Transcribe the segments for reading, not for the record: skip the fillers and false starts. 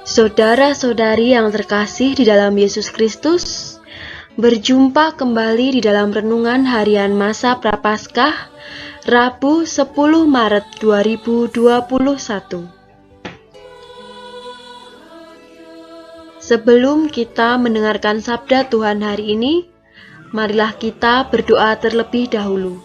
Saudara-saudari yang terkasih di dalam Yesus Kristus, berjumpa kembali di dalam renungan harian masa Prapaskah, Rabu 10 Maret 2021. Sebelum kita mendengarkan sabda Tuhan hari ini, marilah kita berdoa terlebih dahulu.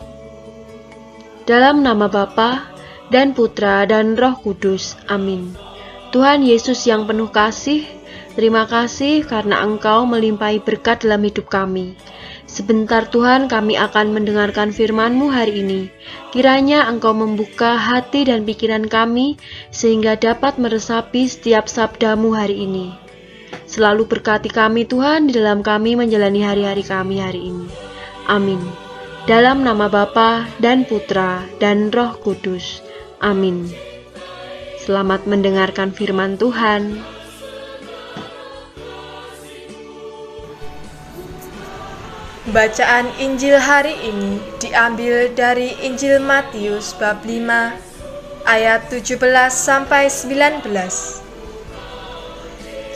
Dalam nama Bapa dan Putra dan Roh Kudus. Amin. Tuhan Yesus yang penuh kasih, terima kasih karena Engkau melimpahi berkat dalam hidup kami. Sebentar Tuhan, kami akan mendengarkan firman-Mu hari ini. Kiranya Engkau membuka hati dan pikiran kami sehingga dapat meresapi setiap sabda-Mu hari ini. Selalu berkati kami Tuhan di dalam kami menjalani hari-hari kami hari ini. Amin. Dalam nama Bapa dan Putra dan Roh Kudus. Amin. Selamat mendengarkan firman Tuhan. Bacaan Injil hari ini diambil dari Injil Matius bab 5 ayat 17 sampai 19.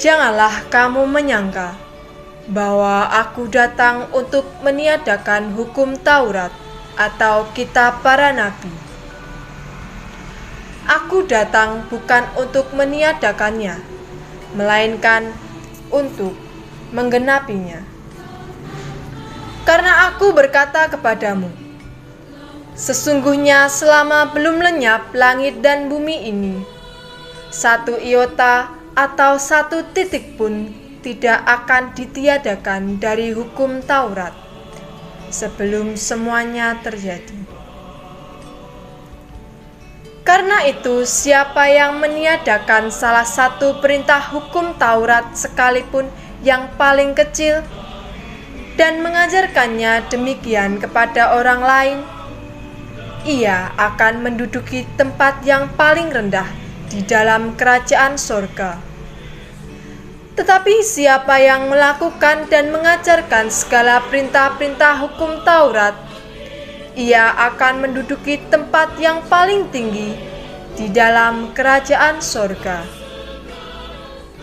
Janganlah kamu menyangka bahwa aku datang untuk meniadakan hukum Taurat atau kitab para nabi. Aku datang bukan untuk meniadakannya, melainkan untuk menggenapinya. Karena aku berkata kepadamu, sesungguhnya selama belum lenyap langit dan bumi ini, satu iota atau satu titik pun tidak akan ditiadakan dari hukum Taurat sebelum semuanya terjadi. Karena itu, siapa yang meniadakan salah satu perintah hukum Taurat sekalipun yang paling kecil dan mengajarkannya demikian kepada orang lain, ia akan menduduki tempat yang paling rendah di dalam kerajaan sorga. Tetapi siapa yang melakukan dan mengajarkan segala perintah-perintah hukum Taurat, ia akan menduduki tempat yang paling tinggi di dalam kerajaan sorga.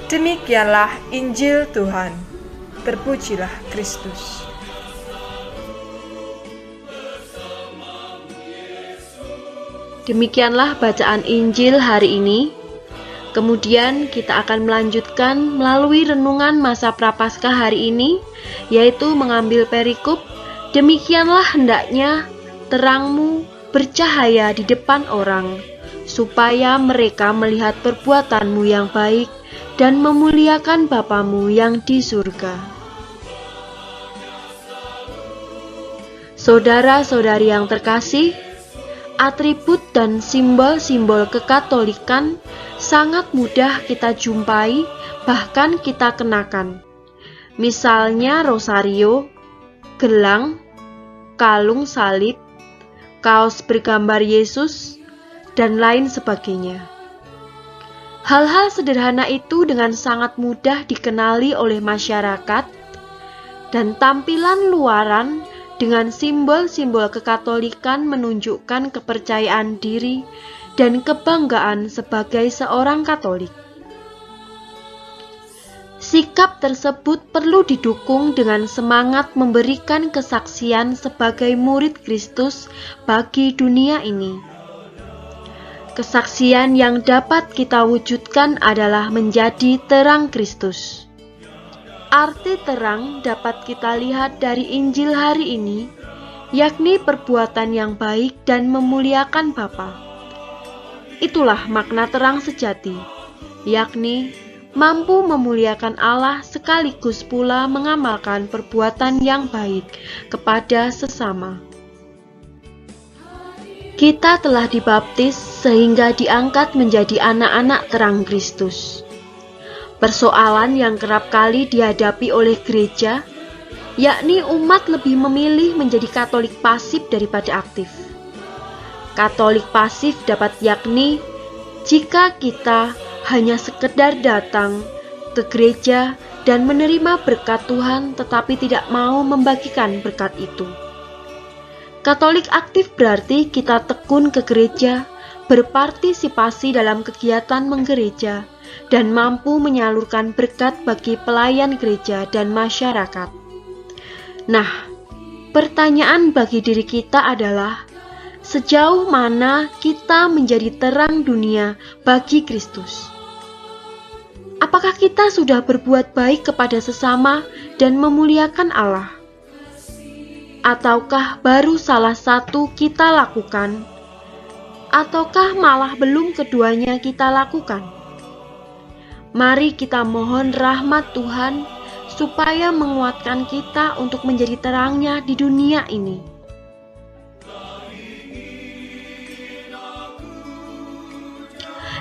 Demikianlah Injil Tuhan. Terpujilah Kristus. Demikianlah bacaan Injil hari ini. Kemudian kita akan melanjutkan melalui renungan masa Prapaskah hari ini, yaitu mengambil perikop, demikianlah hendaknya terangmu bercahaya di depan orang, supaya mereka melihat perbuatanmu yang baik dan memuliakan Bapamu yang di surga. Saudara-saudari yang terkasih, atribut dan simbol-simbol kekatolikan sangat mudah kita jumpai, bahkan kita kenakan. Misalnya rosario, gelang, kalung salib, kaos bergambar Yesus, dan lain sebagainya. Hal-hal sederhana itu dengan sangat mudah dikenali oleh masyarakat, dan tampilan luaran dengan simbol-simbol kekatolikan menunjukkan kepercayaan diri dan kebanggaan sebagai seorang Katolik. Sikap tersebut perlu didukung dengan semangat memberikan kesaksian sebagai murid Kristus bagi dunia ini. Kesaksian yang dapat kita wujudkan adalah menjadi terang Kristus. Arti terang dapat kita lihat dari Injil hari ini, yakni perbuatan yang baik dan memuliakan Bapa. Itulah makna terang sejati, yakni mampu memuliakan Allah sekaligus pula mengamalkan perbuatan yang baik kepada sesama. Kita telah dibaptis sehingga diangkat menjadi anak-anak terang Kristus. Persoalan yang kerap kali dihadapi oleh gereja, yakni umat lebih memilih menjadi Katolik pasif daripada aktif. Katolik pasif dapat yakni jika kita hanya sekedar datang ke gereja dan menerima berkat Tuhan tetapi tidak mau membagikan berkat itu. Katolik aktif berarti kita tekun ke gereja, berpartisipasi dalam kegiatan menggereja, dan mampu menyalurkan berkat bagi pelayan gereja dan masyarakat. Nah, pertanyaan bagi diri kita adalah, sejauh mana kita menjadi terang dunia bagi Kristus? Apakah kita sudah berbuat baik kepada sesama dan memuliakan Allah? Ataukah baru salah satu kita lakukan? Ataukah malah belum keduanya kita lakukan? Mari kita mohon rahmat Tuhan supaya menguatkan kita untuk menjadi terangnya di dunia ini.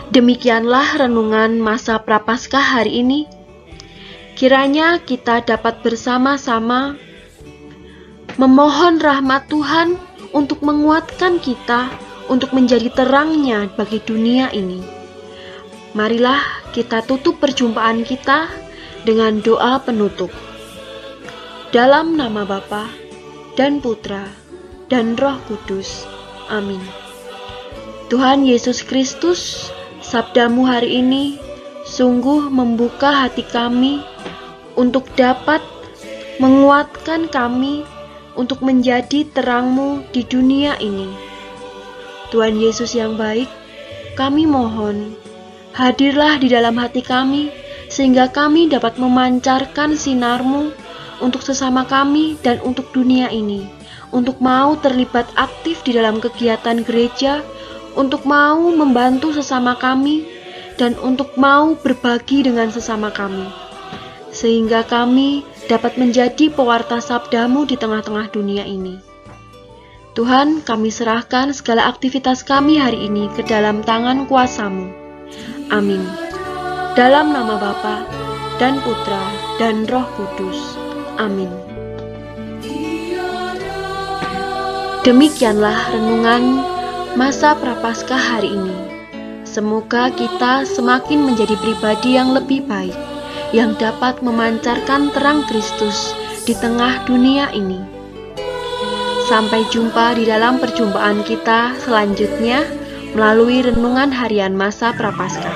Demikianlah renungan masa Prapaskah hari ini. Kiranya kita dapat bersama-sama memohon rahmat Tuhan untuk menguatkan kita untuk menjadi terangnya bagi dunia ini. Marilah kita tutup perjumpaan kita dengan doa penutup. Dalam nama Bapa dan Putra dan Roh Kudus. Amin. Tuhan Yesus Kristus, sabdamu hari ini sungguh membuka hati kami untuk dapat menguatkan kami untuk menjadi terang-Mu di dunia ini. Tuhan Yesus yang baik, kami mohon, hadirlah di dalam hati kami, sehingga kami dapat memancarkan sinar-Mu untuk sesama kami dan untuk dunia ini, untuk mau terlibat aktif di dalam kegiatan gereja, untuk mau membantu sesama kami, dan untuk mau berbagi dengan sesama kami, sehingga kami dapat menjadi pewarta sabda-Mu di tengah-tengah dunia ini. Tuhan, kami serahkan segala aktivitas kami hari ini ke dalam tangan kuasa-Mu. Amin. Dalam nama Bapa dan Putra dan Roh Kudus. Amin. Demikianlah renungan masa Prapaskah hari ini. Semoga kita semakin menjadi pribadi yang lebih baik, yang dapat memancarkan terang Kristus di tengah dunia ini. Sampai jumpa di dalam perjumpaan kita selanjutnya melalui renungan harian masa Prapaskah.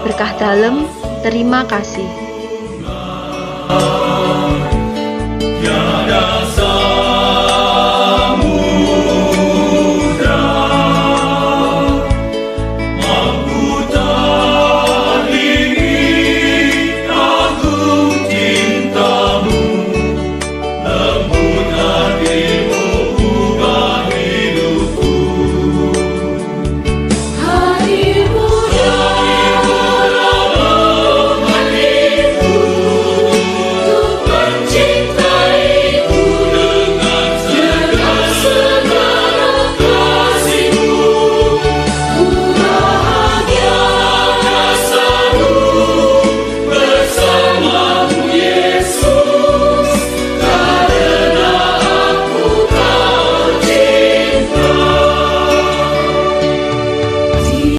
Berkah dalam, terima kasih.